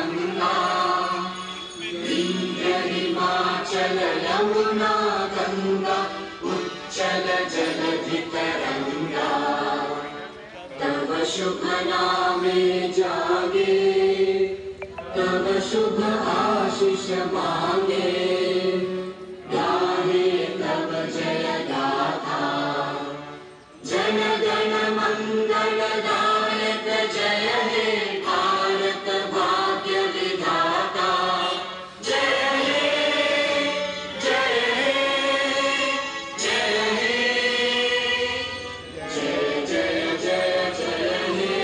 गंगा विंध्य हिमाचल यमुना गंगा उच्चल जलधि तरंगा तव शुभ नामे जागे तव शुभ आशीष मांगे गाहे तव जय गाथा जन गण मंगल दायक जय हे भारत भाग्य विधाता जय हे जय हे जय हे जय जय जय जय हे।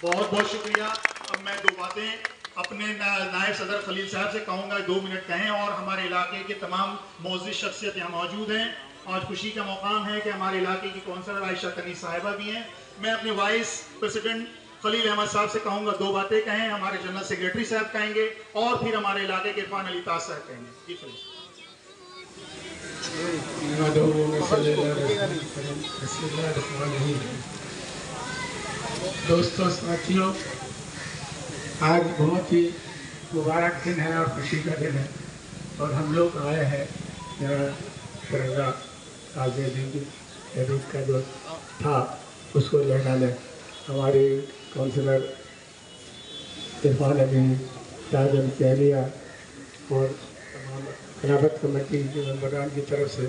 बहुत बहुत शुक्रिया। अब मैं दो बातें अपने नायब सदर खलील साहब से कहूँगा, 2 मिनट कहें। और हमारे इलाके के तमाम मोअज़्ज़िज़ शख्सियत यहाँ मौजूद हैं। आज खुशी का मौकाम है कि हमारे इलाके की कौंसलर आयशा कनीज़ साहिबा भी हैं। मैं अपने वाइस प्रेसिडेंट खलील अहमद साहब से कहूँगा 2 बातें कहें, हमारे जनरल सेक्रेटरी साहब कहेंगे और फिर हमारे इलाके के इरफान अली ताज साहब कहेंगे। जी खलील। दोस्तों साथियों, आज बहुत ही मुबारक दिन है और खुशी का दिन है और हम लोग आए हैं यहाँ तिरंगा आज़ादी का जो था उसको लहराने। हमारी काउंसलर इरफान अली, ताजम सहलिया और तमाम खिलाफत कमेटी के मेंबरान की तरफ से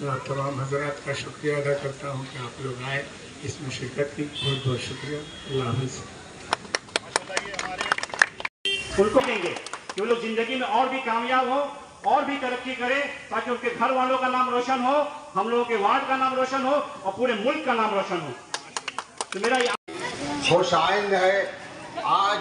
मैं आप तमाम हजरात का शुक्रिया अदा करता हूँ कि आप लोग आए, इसमें शिरकत की। बहुत बहुत शुक्रिया। अल्लाह हाफ़िज़। उनको देंगे कि वो लोग जिंदगी में और भी कामयाब हो और भी तरक्की करें, ताकि उनके घर वालों का नाम रोशन हो, हम लोगों के वार्ड का नाम रोशन हो और पूरे मुल्क का नाम रोशन हो। तो मेरा खुश आइंद है। आज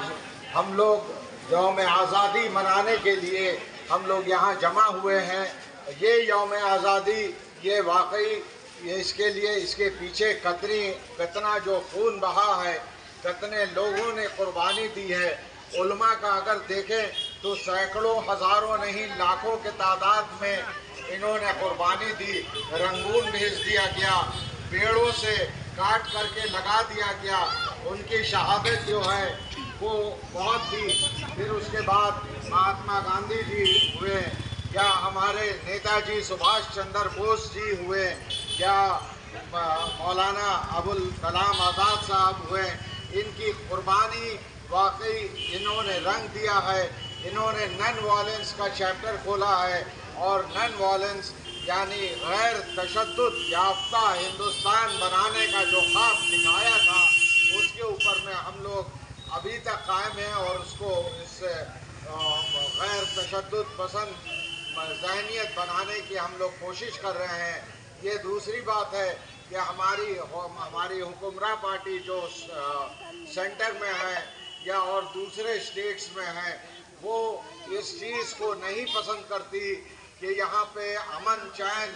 हम लोग यौम आज़ादी मनाने के लिए हम लोग यहाँ जमा हुए हैं। ये यौम आज़ादी ये वाकई ये इसके लिए इसके पीछे कितना जो खून बहा है, कितने लोगों ने कुर्बानी दी है। उलमा का अगर देखें तो सैकड़ों हज़ारों नहीं लाखों के तादाद में इन्होंने कुर्बानी दी। रंगून भेज दिया गया, पेड़ों से काट करके लगा दिया गया। उनकी शहादत जो है वो बहुत थी। फिर उसके बाद महात्मा गांधी जी हुए, या हमारे नेताजी सुभाष चंद्र बोस जी हुए, या मौलाना अबुल कलाम आज़ाद साहब हुए। इनकी कुर्बानी वाकई इन्होंने रंग दिया है। इन्होंने नन वायलेंस का चैप्टर खोला है और नन वायलेंस यानी गैर तशद्दुद याफ्ता हिंदुस्तान बनाने का जो ख्वाब दिखाया था उसके ऊपर में हम लोग अभी तक कायम हैं और उसको इस गैर तशद्दुद पसंद ज़हनियत बनाने की हम लोग कोशिश कर रहे हैं। ये दूसरी बात है कि हमारी हुक्मरान पार्टी जो सेंटर में है या और दूसरे स्टेट्स में है, वो इस चीज़ को नहीं पसंद करती कि यहाँ पे अमन चैन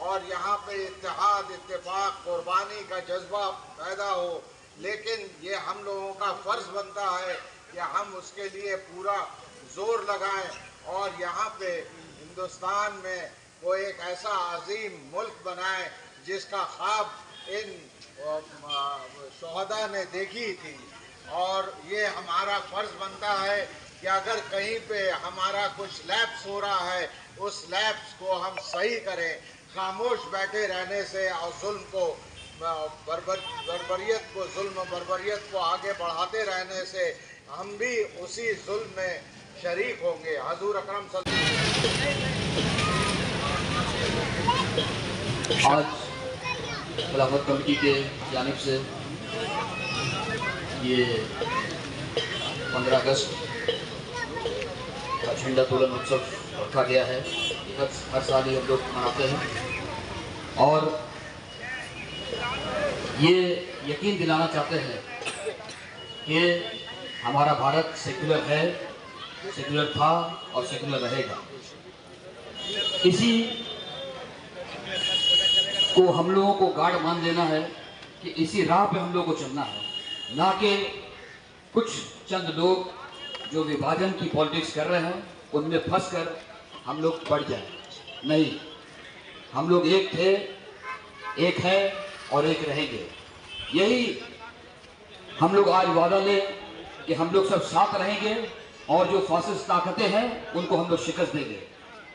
और यहाँ पे इत्तेहाद इत्तेफाक कुर्बानी का जज्बा पैदा हो। लेकिन ये हम लोगों का फ़र्ज़ बनता है कि हम उसके लिए पूरा ज़ोर लगाएं और यहाँ पे हिंदुस्तान में वो एक ऐसा अजीम मुल्क बनाएं जिसका ख्वाब इन शोहदा ने देखी थी। और ये हमारा फ़र्ज़ बनता है कि अगर कहीं पे हमारा कुछ लैप्स हो रहा है उस लैप्स को हम सही करें। खामोश बैठे रहने से और जुल्म को बर्बरियत को आगे बढ़ाते रहने से हम भी उसी जुल्म में शरीक होंगे। हजूर अकरम आज खिलाफत कमेटी के जानिब से ये 15 अगस्त का झंडा तोलन उत्सव रखा गया है। हर साल ही हम लोग मनाते हैं और ये यकीन दिलाना चाहते हैं कि हमारा भारत सेक्युलर है, सेक्युलर था और सेक्युलर रहेगा। इसी को हम लोगों को गाढ़ मान लेना है कि इसी राह पे हम लोगों को चलना है, ना कि कुछ चंद लोग जो विभाजन की पॉलिटिक्स कर रहे हैं उनमें फंस कर हम लोग बढ़ जाए। नहीं, हम लोग एक थे, एक है और एक रहेंगे। यही हम लोग आज वादा लें कि हम लोग सब साथ रहेंगे और जो फासिस्ट ताकतें हैं उनको हम लोग शिकस्त देंगे।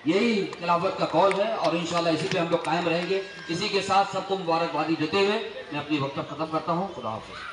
यही खिलाफत का कौल है और इंशाल्लाह इसी पे हम लोग कायम रहेंगे। इसी के साथ सबको मुबारकबादी देते हुए मैं अपनी वक्तव्य खत्म करता हूँ। खुदा हाफिज़।